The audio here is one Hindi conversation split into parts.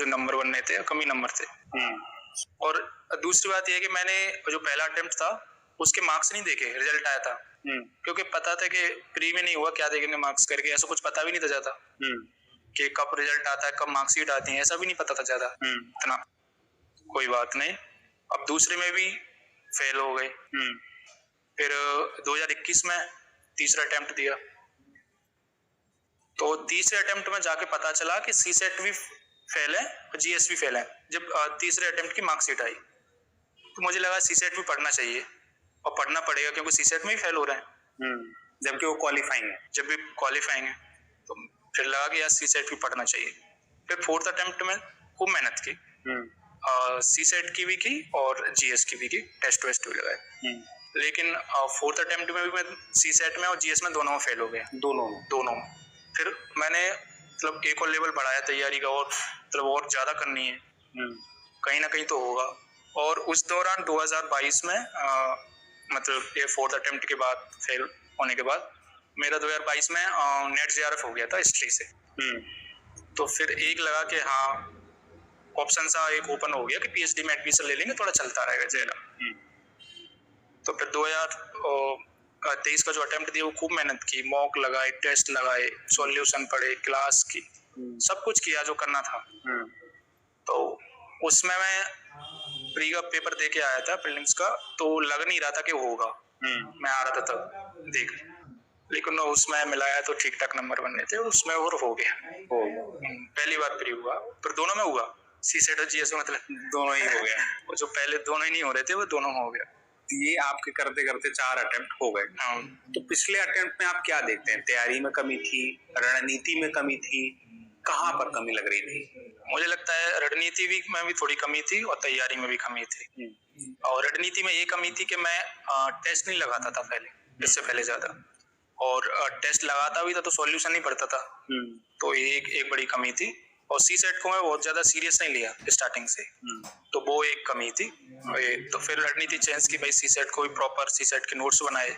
जो नंबर बनने थे कम ही नंबर थे। और दूसरी बात यह है कि मैंने जो पहला अटेम्प्ट था उसके मार्क्स नहीं देखे, रिजल्ट आया था, क्योंकि पता था कि प्री में नहीं हुआ, क्या देखेंगे मार्क्स करके, ऐसा कुछ पता भी नहीं था ज्यादा कि कब रिजल्ट आता है, कब मार्क्सिट आती है, ऐसा भी नहीं पता था ज्यादा इतना। कोई बात नहीं, अब दूसरे में भी फेल हो गए। फिर 2021 में तीसरा अटेम्प्ट दिया, तो तीसरे अटेम्प्ट में जाके पता चला कि सीसेट भी फेल है और जीएस भी फेल है। जब तीसरे अटेम्प्ट की मार्क्सिट आई तो मुझे लगा सीसेट भी पढ़ना चाहिए और पढ़ना पड़ेगा, क्योंकि सीसेट में भी फेल हो रहे हैं जबकि वो क्वालिफाइंग है, जब भी क्वालिफाइंग है। तो फिर लगा कि यार सीसेट भी पढ़ना चाहिए। फिर फोर्थ अटेम्प्ट में खूब मेहनत की, सीसेट की भी की और जीएस की भी की, टेस्ट वेस्ट भी लगाए। लेकिन फोर्थ अटेम्प्ट में भी मैं सीसेट में और जीएस में दोनों में फेल हो गया, दोनों में। फिर मैंने मतलब एक और लेवल बढ़ाया तैयारी का, और मतलब और ज्यादा करनी है, कहीं ना कहीं तो होगा। और उस दौरान 2022 में मतलब ये फोर्थ अटेम्प्ट के बाद फेल होने के बाद मेरा 2022 में नेट जेआरएफ हो गया था हिस्ट्री से। तो फिर एक लगा कि हाँ ऑप्शन सा एक ओपन हो गया कि पीएचडी में एडमिशन ले लेंगे, थोड़ा चलता रहेगा जेरा। तो फिर 2023 का जो अटेम्प्ट दिया वो खूब मेहनत की, मॉक लगाए, टेस्ट लगाए, सॉल्यूशन पढ़े, क्लास की, सब कुछ किया जो करना था। तो उसमें मैं प्री का पेपर दे के आया था प्रीलिम्स का, तो लग नहीं रहा था कि होगा, मैं आ रहा था तब देख, लेकिन उसमें मिलाया तो ठीक ठाक नंबर बनने थे, उसमें और हो गया। पहली बार प्री हुआ, फिर दोनों में हुआ, सीसेट और जीएस मतलब दोनों ही हो गया। वो जो पहले दोनों ही नहीं हो रहे थे वो दोनों हो गया। ये आपके करते करते 4 अटेम्प्ट हो गए। तो पिछले अटेम्प्ट में आप क्या देखते हैं? तैयारी में कमी थी, रणनीति में कमी थी, कहाँ पर कमी लग रही थी? मुझे लगता है रणनीति भी में भी थोड़ी कमी थी और तैयारी में भी कमी थी। और रणनीति में ये कमी थी कि मैं टेस्ट नहीं लगाता था पहले, इससे पहले ज्यादा, और टेस्ट लगाता भी था तो सॉल्यूशन नहीं पढ़ता था, तो एक बड़ी कमी थी। और सी सेट को मैं बहुत ज्यादा सीरियस नहीं लिया स्टार्टिंग से, तो वो एक कमी थी। तो फिर रणनीति चेंज की, भाई सी सेट को भी प्रॉपर सी सेट के नोट्स बनाए,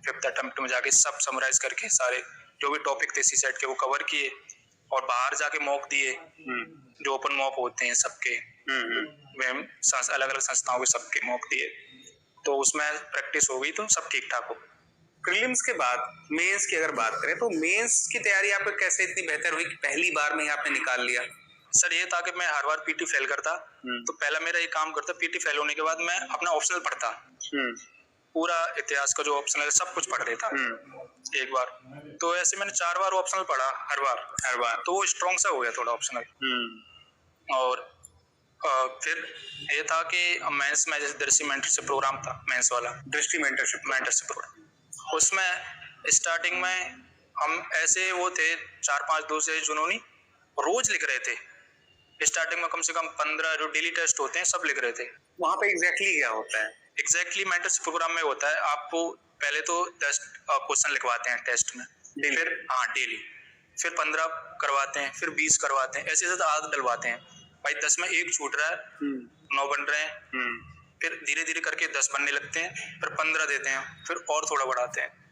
फिफ्थ अटेम्प्ट में जाके सब समराइज करके सारे जो भी टॉपिक थे सी सेट के वो कवर किए, और बाहर जाके मॉक दिए, जो ओपन मॉक होते हैं सबके, अलग अलग संस्थाओं के सबके मॉक दिए, तो उसमें प्रैक्टिस हो गई, तो सब ठीक ठाक हो। प्रीलिम्स के बाद मेंस की अगर बात करें तो मेंस की तैयारी आपको कैसे इतनी बेहतर हुई कि पहली बार में ही आपने निकाल लिया? सर ये था कि मैं हर बार पीटी फेल करता, तो पहला मेरा ये काम करता, पीटी फेल होने के बाद मैं अपना ऑप्शनल पढ़ता, पूरा इतिहास का जो ऑप्शनल है सब कुछ पढ़ देता एक बार। तो ऐसे मैंने 4 बार ऑप्शनल पढ़ा, हर बार तो वो स्ट्रॉन्ग सा हो गया थोड़ा ऑप्शनल। और फिर ये था कि मेंस में जैसे दृष्टि मेंटरशिप प्रोग्राम था, मेंस वाला दृष्टि मेंटरशिप प्रोग्राम, उसमें स्टार्टिंग में हम ऐसे वो थे 4-5 दोस्त जिन्होंने रोज लिख रहे थे, स्टार्टिंग में कम से कम 15 जो डेली टेस्ट होते हैं सब लिख रहे थे। वहां पे एग्जैक्टली क्या होता है? एग्जैक्टली मेंटरशिप प्रोग्राम में होता है, आपको पहले तो 10 क्वेश्चन लिखवाते हैं टेस्ट में, फिर डेली, फिर 15 करवाते हैं, फिर 20 करवाते हैं, ऐसे आदत डलवाते हैं। भाई 10 में एक छूट रहा है, 9 बन रहे हैं, फिर धीरे धीरे करके 10 बनने लगते हैं, फिर 15 देते हैं, फिर और थोड़ा बढ़ाते हैं।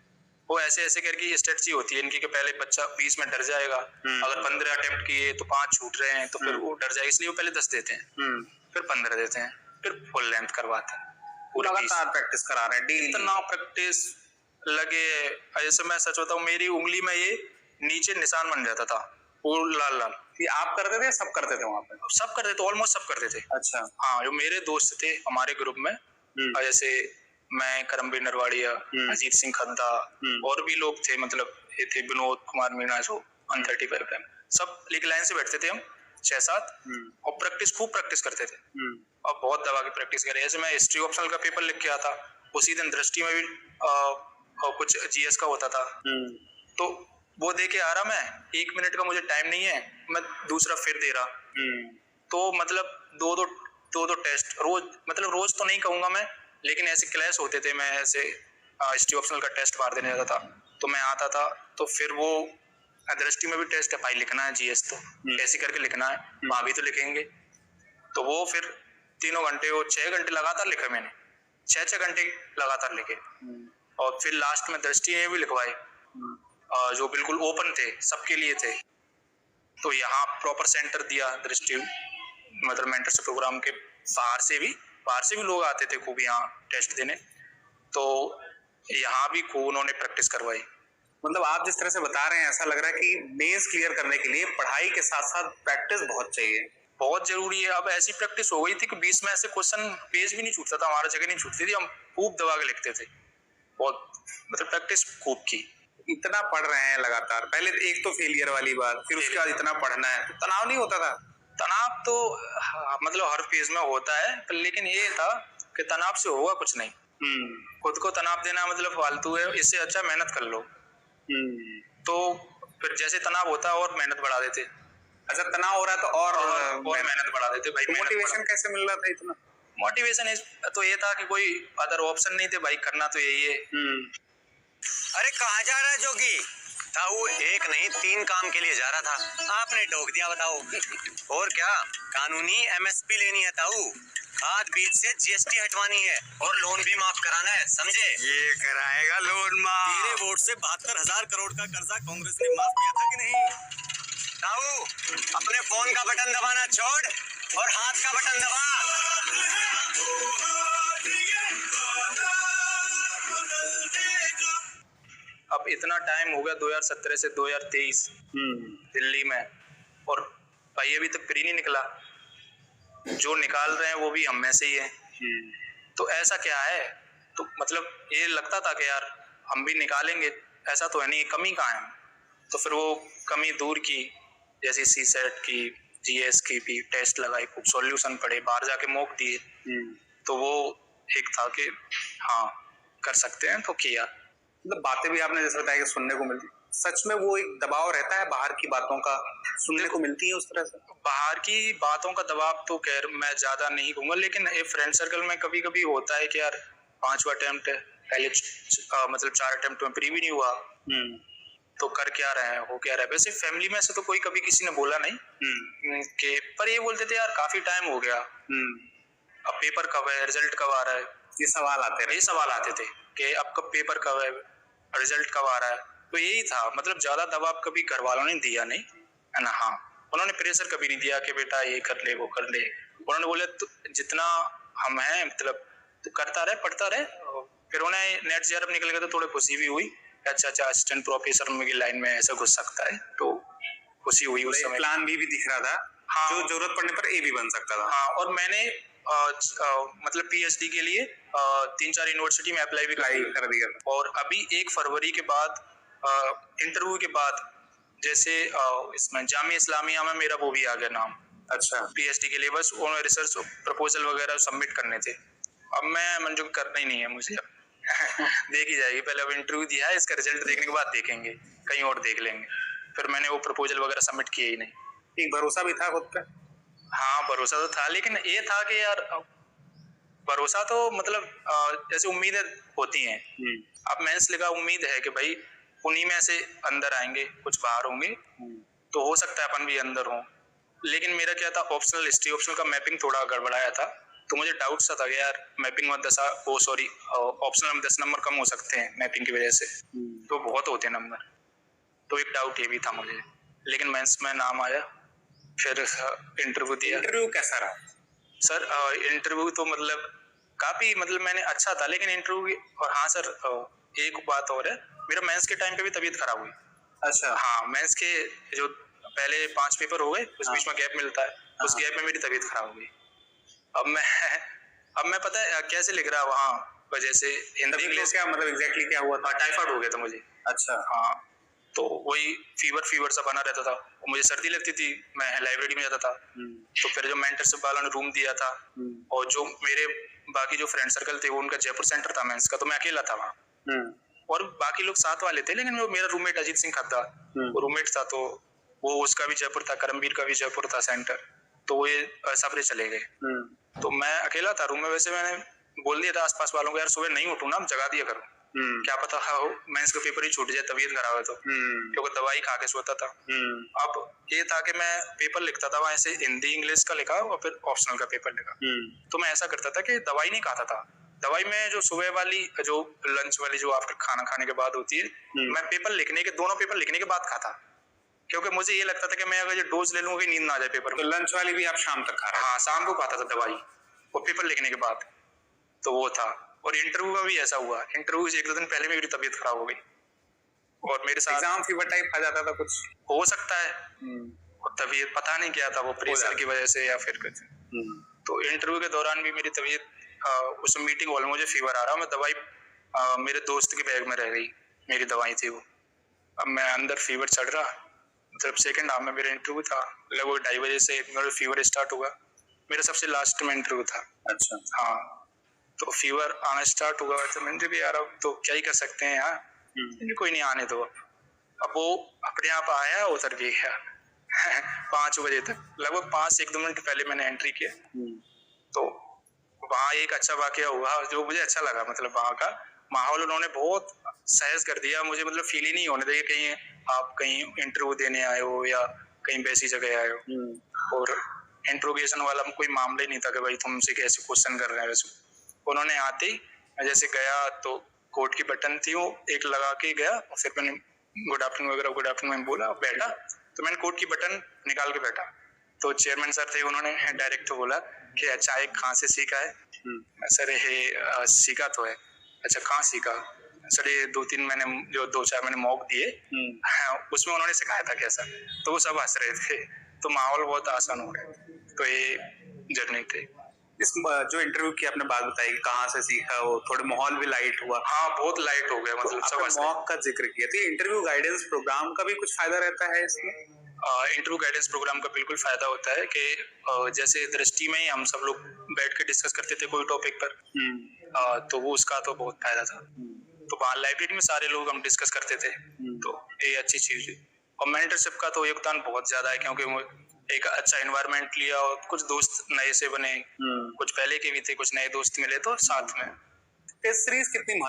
वो ऐसे ऐसे करके स्ट्रेटजी होती है इनकी कि पहले बच्चा 20 में डर जाएगा, अगर 15 अटेम्प्ट किए तो 5 छूट रहे हैं तो फिर वो डर जाएगा, इसलिए वो पहले 10 देते हैं, फिर 15 देते हैं, फिर फुल लेंथ करवाते हैं। लगातार प्रैक्टिस करा रहे हैं, इतना प्रैक्टिस लगे, ऐसे मैं सच बताऊं मेरी उंगली में ये नीचे निशान बन जाता था, वो लाल लाल। ये आप करते थे, सब करते थे वहां पे? सब करते थे, ऑलमोस्ट सब करते थे। अच्छा। हाँ, जो मेरे दोस्त थे हमारे ग्रुप में, जैसे मैं, करमवीर नरवाड़िया, अजीत सिंह खद्दा, और भी लोग थे, मतलब ये थे विनोद कुमार मीणा, जो 135 पे सब एक लाइन से बैठते थे हम 6-7, और खूब प्रैक्टिस करते थे, और बहुत दबा के प्रैक्टिस करे। ऐसे मैं हिस्ट्री ऑप्शनल का पेपर लिख के आया था, उसी दिन दृष्टि में भी कुछ जीएस का होता था, तो वो दे के आ रहा, मैं 1 मिनट का मुझे टाइम नहीं है, मैं दूसरा फिर दे रहा, तो मतलब दो टेस्ट रोज, मतलब रोज तो नहीं कहूंगा मैं, लेकिन ऐसे क्लैश होते थे, मैं ऐसे हिस्ट्री ऑप्शनल का टेस्ट बाहर देने जाता था, तो मैं आता था, तो फिर वो दृष्टि में भी टेस्ट है भाई, लिखना है जीएस तो कैसे करके लिखना है, वहां भी तो लिखेंगे, तो वो फिर 3 घंटे, वो 6 घंटे लगातार लिखे मैंने, 6 घंटे लगातार लिखे, और फिर लास्ट में दृष्टि में भी लिखवाए, जो बिल्कुल ओपन थे, सबके लिए थे, तो यहाँ प्रॉपर सेंटर दिया दृष्टि, मतलब मेंटरशिप प्रोग्राम के बाहर से भी लोग आते थे खूब यहाँ टेस्ट देने, तो यहाँ भी खूब उन्होंने प्रैक्टिस करवाई। मतलब आप जिस तरह से बता रहे हैं ऐसा लग रहा है कि मेंस क्लियर करने के लिए पढ़ाई के साथ साथ प्रैक्टिस बहुत चाहिए, बहुत जरूरी है। अब ऐसी प्रैक्टिस हो गई थी कि 20 में ऐसे क्वेश्चन पेज भी नहीं छूटता था, हमारा जगह नहीं छूटती थी, हम खूब दबा के लिखते थे, बहुत मतलब प्रैक्टिस खूब की। इतना पढ़ रहे हैं लगातार, पहले एक तो फेलियर वाली बात, फिर उसके बाद इतना पढ़ना है, तो तनाव नहीं होता था? तनाव तो मतलब हर फेज में होता है, लेकिन ये था कि तनाव से होगा कुछ नहीं। खुद को तनाव देना मतलब फालतू है, इससे अच्छा मेहनत कर लो। तो फिर जैसे तनाव होता है और मेहनत बढ़ा देते। अच्छा, तनाव हो रहा है तो और मेहनत बढ़ा देते भाई। तो मोटिवेशन कैसे मिल रहा था इतना? मोटिवेशन तो ये था कि कोई अदर ऑप्शन नहीं थे भाई, करना तो यही है। अरे कहाँ जा रहा है जोगी? ताऊ एक नहीं 3 काम के लिए जा रहा था, आपने टोक दिया, बताओ। और क्या, कानूनी एमएसपी लेनी है ताऊ, खाद बीज से जीएसटी हटवानी है और लोन भी माफ कराना है, समझे? ये कराएगा लोन माफ। तेरे वोट से 72,000 करोड़ का कर्जा कांग्रेस ने माफ किया था कि नहीं? ताऊ अपने फोन का बटन दबाना छोड़ और हाथ का बटन दबा। अब इतना टाइम हो गया 2017 से 2023 दिल्ली में, और भाई अभी तक फ्री नहीं निकला। जो निकाल रहे हैं वो भी हम में से ही है। तो ऐसा क्या है? तो मतलब ये लगता था कि यार हम भी निकालेंगे, ऐसा तो है नहीं, कमी कहाँ है? तो फिर वो कमी दूर की, जैसे सीसेट की, जीएस की भी टेस्ट लगाई, खूब सॉल्यूशन पढ़े, बाहर जाके मॉक दिए। तो वो एक था कि हाँ कर सकते हैं, तो किया। मतलब बातें भी आपने जैसे बताया कि सुनने को मिलती, सच में वो एक दबाव रहता है बाहर की बातों का, सुनने को मिलती है उस तरह से? बाहर की बातों का दबाव तो खैर मैं ज्यादा नहीं कहूंगा, लेकिन ये फ्रेंड सर्कल में कभी कभी होता है कि यार 5वां अटेम्प्ट है, पहले मतलब 4 अटेम्प्ट में प्री भी नहीं हुआ, तो कर क्या रहे हैं, हो क्या रहा है। वैसे फैमिली में से तो कोई कभी किसी ने बोला नहीं कि, पर ये बोलते थे यार काफी टाइम हो गया, अब पेपर कब है, रिजल्ट कब आ रहा है, ये सवाल आते थे कि अब कब पेपर कब है, रिजल्ट कब आ रहा है। तो यही था, मतलब ज्यादा दबाव कभी घर वालों ने दिया नहीं है ना। हाँ, उन्होंने प्रेशर कभी नहीं दिया कि बेटा ये कर ले वो कर ले। उन्होंने बोले तो जितना हम हैं मतलब तो करता रहे, पढ़ता रहे। फिर उन्हें नेट जेआरएफ निकल गया तो थोड़ी खुशी भी हुई, अच्छा असिस्टेंट प्रोफेसर की लाइन में ऐसा घुस सकता है, तो खुशी हुई उस समय। प्लान भी दिख रहा था। हाँ, जो जरूरत पड़ने पर ए भी बन सकता था। हाँ, और मैंने मतलब पीएचडी के लिए 3-4 यूनिवर्सिटी में अप्लाई भी कर दिया। और अभी 1 फरवरी के बाद इंटरव्यू के बाद, जैसे इसमें जामिया इस्लामिया में मेरा वो भी आ गया नाम। अच्छा, पीएचडी के लिए बस उन्होंने रिसर्च प्रपोजल वगैरह सबमिट करने थे। अब मैं मंजूर करना ही नहीं है मुझे देखी जाएगी, पहले अब इंटरव्यू दिया है, इसका रिजल्ट देखने के बाद देखेंगे, कहीं और देख लेंगे। फिर मैंने वो प्रपोजल वगैरह सबमिट किए ही नहीं। एक भरोसा भी था खुद पे? हाँ, भरोसा तो था, लेकिन ये था कि यार भरोसा तो मतलब जैसे उम्मीदें होती हैं। अब मेंस लगा, उम्मीद है कि भाई उन्हीं में से अंदर आएंगे, कुछ बाहर होंगे, तो हो सकता है अपन भी अंदर हो। लेकिन मेरा क्या था, ऑप्शनल हिस्ट्री ऑप्शनल का मैपिंग थोड़ा गड़बड़ाया था, तो मुझे डाउट सा था कि यार मैपिंग में ऑप्शनल में 10 नंबर कम हो सकते हैं मैपिंग की वजह से, तो बहुत होते हैं नंबर, तो एक डाउट ये भी था मुझे। लेकिन मेंस में नाम आया, फिर इंटरव्यू दिया। इंटरव्यू कैसा रहा सर? इंटरव्यू तो मतलब काफी, मतलब मैंने अच्छा था, लेकिन इंटरव्यू, और हाँ सर एक बात और है, मेरा मेंस के टाइम पे भी तबीयत खराब हुई। अच्छा। हाँ, मेंस के जो पहले 5 पेपर हो गए, उस बीच में गैप मिलता है, उस गैप में मेरी तबीयत खराब हो गई। अब मैं पता है कैसे लिख रहा वहाँ, वजह से हिंदी इंग्लिश। क्या मतलब एग्जैक्टली क्या हुआ था? टाइफाइड हो गया था मुझे। अच्छा। हाँ, तो वही फीवर सा बना रहता था, मुझे सर्दी लगती थी, मैं लाइब्रेरी में जाता था। तो फिर जो मेंटरशिप वालों ने रूम दिया था, और जो मेरे बाकी जो फ्रेंड सर्कल थे वो उनका जयपुर सेंटर था मेंस का, तो मैं अकेला था वहाँ, और बाकी लोग साथ वाले थे, लेकिन वो मेरा रूममेट अजीत सिंह था, वो रूममेट था, तो वो उसका भी जयपुर था, करमवीर का भी जयपुर था सेंटर, तो वो ये सबरे चले गए। तो मैं अकेला था रूम में। वैसे मैंने बोल दिया था आसपास वालों को, यार सुबह नहीं उठूं ना, जगा दिया करो, क्या पता हो मेंस का पेपर ही छूट जाए, तबीयत खराब है तो, क्योंकि दवाई खा के सोता था। अब ये था कि मैं पेपर लिखता था वहां से, हिंदी इंग्लिश का लिखा और फिर ऑप्शनल का पेपर लिखा। तो मैं ऐसा करता था कि दवाई नहीं खाता था, दवाई में जो सुबह वाली, जो लंच वाली, जो आफ्टर खाना खाने के बाद होती है, मैं पेपर लिखने के, दोनों पेपर लिखने के बाद खाता, क्योंकि मुझे ये लगता था कि मैं अगर ये डोज ले लूंगा नींद ना आ जाए पेपर तो लंच वाली भी आप शाम तक खा रहे हैं? हाँ, शाम को खाता था दवाई और पेपर लिखने के बाद, तो वो था। और इंटरव्यू में भी ऐसा हुआ, इंटरव्यू से 1-2 दिन पहले मेरी तबीयत खराब हो गई और मेरे साथ एग्जाम फीवर टाइप आ जाता था कुछ? हो सकता है, और तबीयत पता नहीं क्या था, वो प्रेशर की वजह से या फिर कुछ। तो इंटरव्यू के दौरान भी मेरी तबीयत उस मीटिंग हॉल में मुझे फीवर आ रहा, मैं दवाई मेरे दोस्त के बैग में रह गई, मेरी दवाई थी वो। अब मैं अंदर फीवर चढ़ रहा, मतलब सेकंड हाफ में मेरा इंटरव्यू था, लगभग 2:30 बजे से मेरा फीवर स्टार्ट हुआ, मेरा सबसे लास्ट में इंटरव्यू था। अच्छा। हाँ, तो फीवर आना स्टार्ट हुआ तो मैंने भी यार अब तो क्या ही कर सकते हैं यार, कोई नहीं आने दो। अब वो अपने आप आया, उतर गया 5 बजे तक, लगभग 5 से 1-2 मिनट पहले मैंने एंट्री किया। तो वहाँ एक अच्छा वाकया हुआ जो मुझे अच्छा लगा, मतलब वहाँ का माहौल उन्होंने बहुत सहज कर दिया मुझे, मतलब फील ही नहीं होने दिया कहीं आप कहीं इंटरव्यू देने आए हो या कहीं वैसी जगह आए हो। और इंट्रोगेशन वाला कोई मामला ही नहीं था कि भाई तुमसे कैसे क्वेश्चन कर रहे हैं। वैसे उन्होंने आते ही मैं जैसे गया तो कोर्ट की बटन थी वो एक लगा के गया, और फिर मैंने गुड आफ्टरनून वगैरह, गुड आफ्टरनून बोला, बैठा, तो मैंने कोर्ट की बटन निकाल के बैठा, तो चेयरमैन सर थे, उन्होंने डायरेक्ट बोला कि चाय कहाँ से सीखा है? सर ये सीखा तो है। अच्छा, कहाँ सीखा? सर ये 2-3 मैंने जो 2-4 मैंने मॉक दिए, उसमें उन्होंने सिखाया था कैसा, तो वो सब हंस रहे थे, तो माहौल बहुत आसान हो गया। तो ये जर्नी थी। इस जो इंटरव्यू की आपने बात बताई कि कहाँ से सीखा, वो थोड़े माहौल भी लाइट हुआ। हाँ, बहुत लाइट हो गया, मतलब सब आपने मॉक का जिक्र किया, तो ये इंटरव्यू गाइडेंस प्रोग्राम का भी कुछ फायदा रहता है इसमें? इंटरव्यू गाइडेंस प्रोग्राम का बिल्कुल फायदा होता है कि जैसे दृष्टि में ही हम सब लोग बैठ के डिस्कस करते थे कोई टॉपिक पर, तो वो उसका तो बहुत फायदा था। तो वहाँ लाइब्रेरी में सारे लोग हम डिस्कस करते थे, तो ये अच्छी चीज है। और मेंटरशिप का तो योगदान बहुत ज्यादा है, क्योंकि वो एक अच्छा एनवायरनमेंट लिया और कुछ दोस्त नए से बने, कुछ पहले के भी थे, कुछ नए दोस्त मिले, तो साथ में। टेस्ट सीरीज कितनी